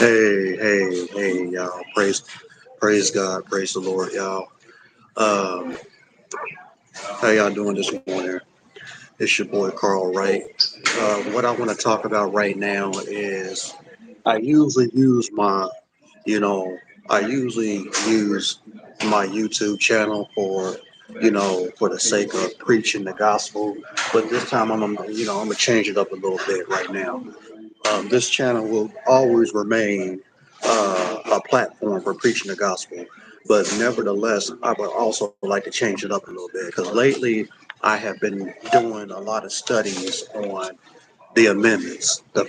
Hey, y'all. Praise God. Praise the Lord, y'all. Um, how y'all doing this morning? It's your boy Carl Wright. What I want to talk about right now is I usually use my, you know, I usually use my YouTube channel for, for the sake of preaching the gospel. But this time I'm gonna change it up a little bit right now. This channel will always remain a platform for preaching the gospel. But nevertheless, I would also like to change it up a little bit because lately I have been doing a lot of studies on the amendments, the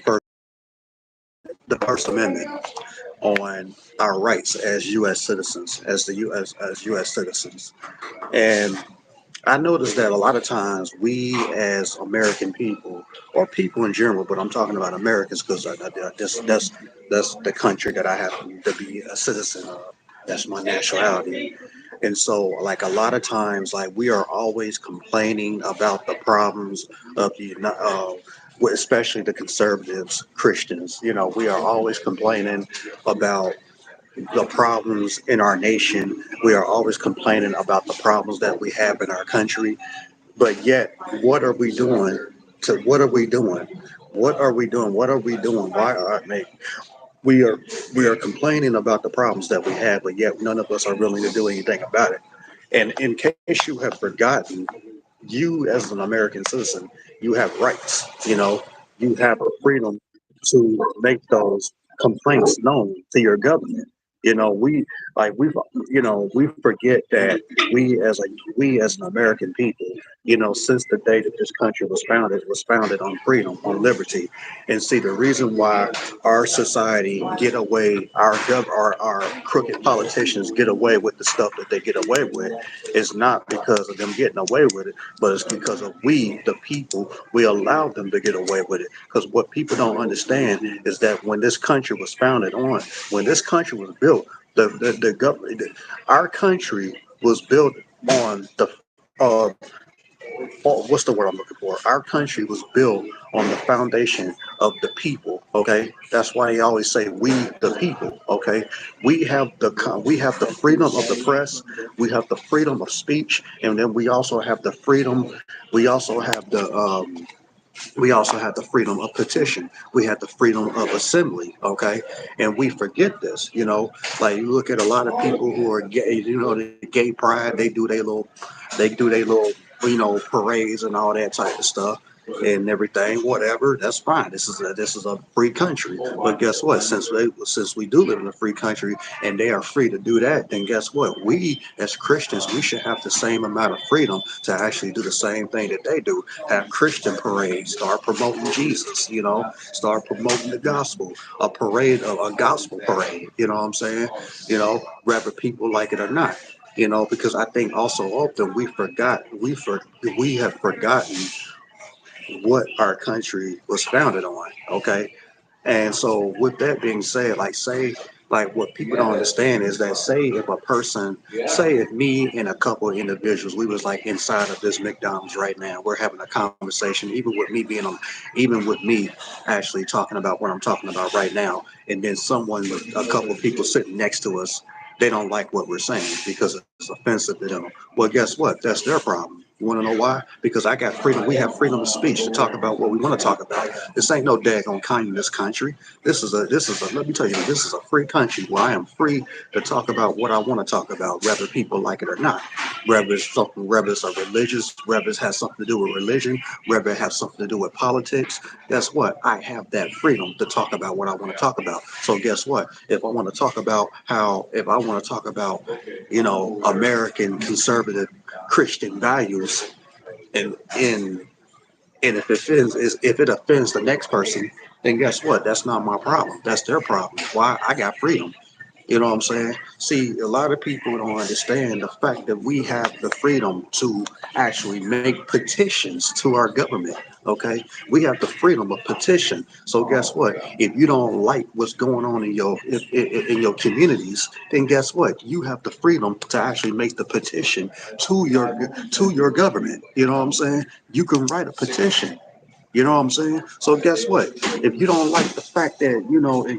First Amendment, on our rights as U.S. citizens, as the U.S. as U.S. citizens, and I noticed that a lot of times we as American people, or people in general, but I'm talking about Americans because that's the country that I happen to be a citizen of. That's my nationality. And so, like a lot of times, like we are always complaining about the problems of especially the conservatives, Christians. We are always complaining about the problems in our nation. We are always complaining about the problems that we have in our country. But yet, what are we doing? What are we doing? What are we doing? What are we doing? Why are they? We are we are complaining about the problems that we have, but yet none of us are willing to do anything about it. And in case you have forgotten, you as an American citizen, you have rights. You have the freedom to make those complaints known to your government. We like we forget that we as an American people, since the day that this country was founded on freedom, on liberty. And see, the reason why our society get away, our crooked politicians get away with the stuff that they get away with, is not because of them getting away with it, but it's because of we, the people, we allowed them to get away with it. Because what people don't understand is that when this country was built, the government, our country was built on what's the word I'm looking for? Our country was built on the foundation of the people. Okay, that's why they always say we the people. Okay, we have the freedom of the press, we have the freedom of speech, and then we also have the freedom. We also have the freedom of petition. We have the freedom of assembly. Okay, and we forget this. Like you look at a lot of people who are gay. The gay pride. They do their little parades and all that type of stuff and everything. Whatever, that's fine. This is a free country. But guess what? Since we do live in a free country and they are free to do that, then guess what? We as Christians, we should have the same amount of freedom to actually do the same thing that they do. Have Christian parades, start promoting Jesus. Start promoting the gospel. A gospel parade. You know what I'm saying? Whether people like it or not. Because I think also often we have forgotten what our country was founded on. Okay, and so with that being said, like what people don't understand is that say if me and a couple of individuals, we was like inside of this McDonald's right now, we're having a conversation, even with me actually talking about what I'm talking about right now, and then a couple of people sitting next to us, they don't like what we're saying because it's offensive to them. Well, guess what? That's their problem. You want to know why? Because I got freedom. We have freedom of speech to talk about what we want to talk about. This ain't no daggone communist country. Let me tell you, this is a free country where I am free to talk about what I want to talk about, whether people like it or not. Whether it has something to do with religion, whether it has something to do with politics. Guess what? I have that freedom to talk about what I want to talk about. So guess what? If I want to talk about, American conservative Christian values, and in and if it offends the next person, then guess what? That's not my problem. That's their problem. Why? I got freedom. You know what I'm saying? See, a lot of people don't understand the fact that we have the freedom to actually make petitions to our government. Okay, we have the freedom of petition. So guess what? If you don't like what's going on in your communities, then guess what? You have the freedom to actually make the petition to your government. You know what I'm saying? You can write a petition. You know what I'm saying? So guess what? If you don't like the fact that, if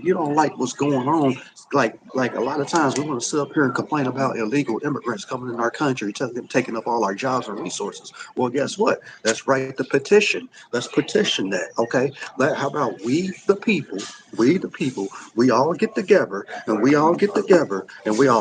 you don't like what's going on, like a lot of times we want to sit up here and complain about illegal immigrants coming in our country, taking up all our jobs and resources. Well, guess what? Let's write the petition. Let's petition that. Okay. How about we the people, we all get together and we all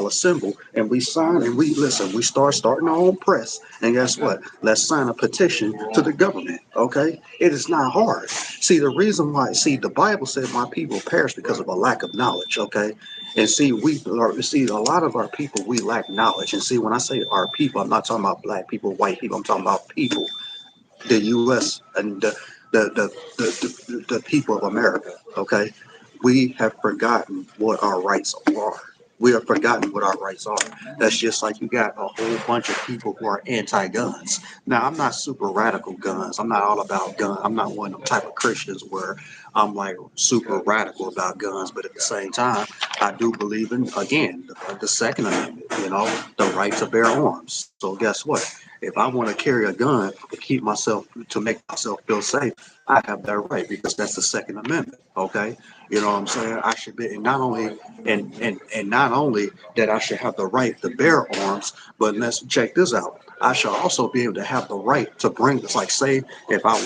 assemble and we sign and we listen. We starting our own press. And guess what? Let's sign a petition to the government. Okay. It is not hard. See, the reason why, see, the Bible said my people perish because of a lack of knowledge. Okay. And see, a lot of our people, we lack knowledge. And see, when I say our people, I'm not talking about black people, white people. I'm talking about people, the U.S. and the people of America. Okay, we have forgotten what our rights are. We have forgotten what our rights are. That's just like you got a whole bunch of people who are anti-guns. Now, I'm not super radical guns. I'm not all about guns. I'm not one of them type of Christians where I'm like super radical about guns. But at the same time, I do believe in, again, the Second Amendment. The right to bear arms. So guess what? If I want to carry a gun to make myself feel safe, I have that right because that's the Second Amendment. Okay, you know what I'm saying? I should be, and not only that I should have the right to bear arms, but let's check this out. I should also be able to have the right to bring this. Like, say, if I'm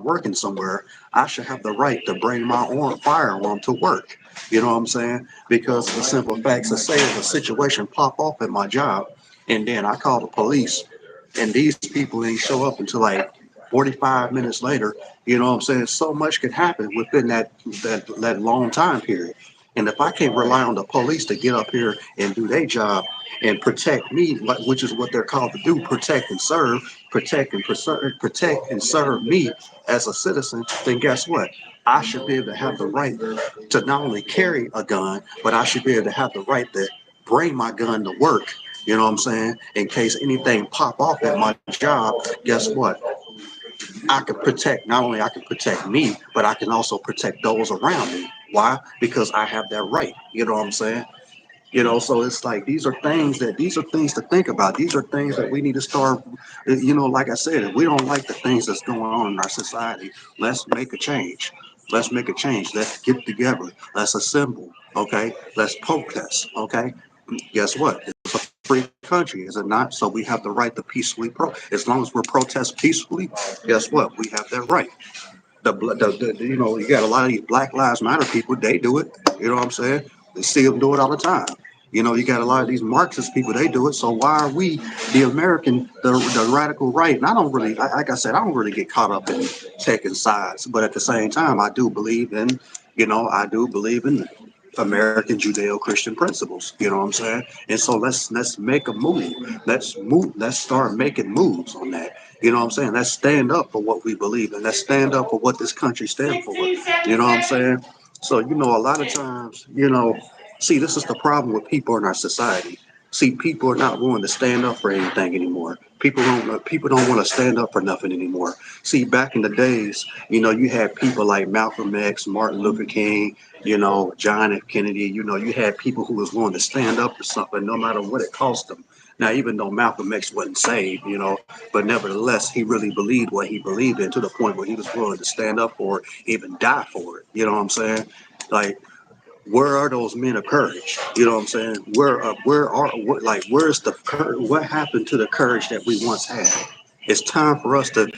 working somewhere, I should have the right to bring my own firearm to work. You know what I'm saying? Because the simple facts of say if a situation pop off at my job, and then I call the police and these people ain't show up until like 45 minutes later. You know what I'm saying? So much could happen within that long time period. And if I can't rely on the police to get up here and do their job and protect me, which is what they're called to do, protect and serve me as a citizen, then guess what? I should be able to have the right to not only carry a gun, but I should be able to have the right to bring my gun to work. You know what I'm saying? In case anything pop off at my job, guess what? I can protect, not only I can protect me, but I can also protect those around me. Why? Because I have that right. You know what I'm saying? So it's like these are things to think about. These are things that we need to start. Like I said, if we don't like the things that's going on in our society, let's make a change. Let's make a change. Let's get together. Let's assemble. Okay. Let's protest. Okay. Guess what? It's a free country, is it not? So we have the right to peacefully As long as we're protest peacefully, guess what? We have that right. You got a lot of these Black Lives Matter people. They do it. You know what I'm saying? They see them do it all the time. You got a lot of these Marxist people. They do it. So why are we, the American, the radical right? And I don't really, like I said, I don't really get caught up in taking sides. But at the same time, I do believe in American Judeo-Christian principles. You know what I'm saying? And so let's make a move. Let's move. Let's start making moves on that. You know what I'm saying? Let's stand up for what we believe in. Let's stand up for what this country stands for. You know what I'm saying? So, a lot of times, see, this is the problem with people in our society. See, people are not willing to stand up for anything anymore. People don't want to stand up for nothing anymore. See, back in the days, you had people like Malcolm X, Martin Luther King, John F. Kennedy. You had people who was willing to stand up for something no matter what it cost them. Now, even though Malcolm X wasn't saved, but nevertheless, he really believed what he believed in to the point where he was willing to stand up for it, even die for it. You know what I'm saying? Like, where are those men of courage? You know what I'm saying? Where's the courage? What happened to the courage that we once had? It's time for us to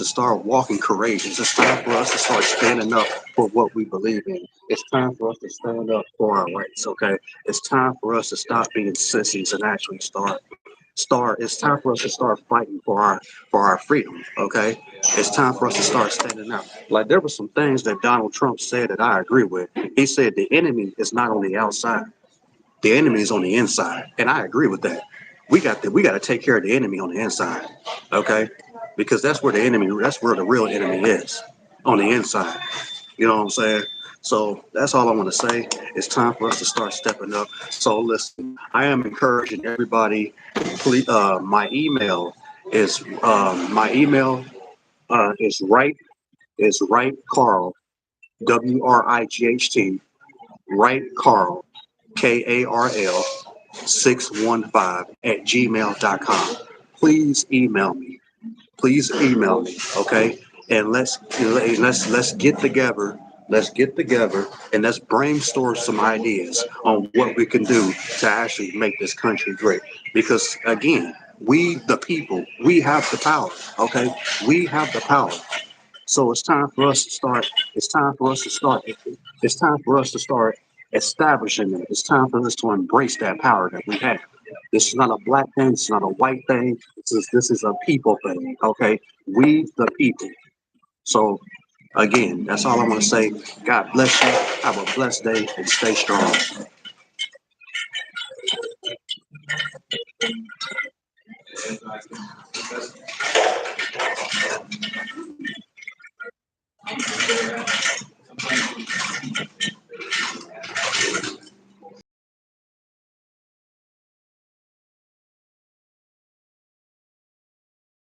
start walking courageous. It's time for us to start standing up for what we believe in. It's time for us to stand up for our rights. Okay. It's time for us to stop being sissies and actually start. It's time for us to start fighting for our freedom. Okay. It's time for us to start standing up. Like, there were some things that Donald Trump said that I agree with. He said the enemy is not on the outside, the enemy is on the inside, and I agree with that. We got to take care of the enemy on the inside. Okay. Because that's where the real enemy is, on the inside. You know what I'm saying? So that's all I want to say. It's time for us to start stepping up. So listen, I am encouraging everybody. Please, my email is Carl, WRIGHT, right Carl, KARL 615 @gmail.com. Please email me. Please email me. Okay. and let's get together. Let's get together and let's brainstorm some ideas on what we can do to actually make this country great. Because again, we the people, we have the power. Okay, we have the power. So it's time for us to start. It's time for us to start. It's time for us to start establishing it. It's time for us to embrace that power that we have. This is not a black thing. It's not a white thing. This is a people thing. Okay, we the people. So again, that's all I want to say. God bless you. Have a blessed day and stay strong.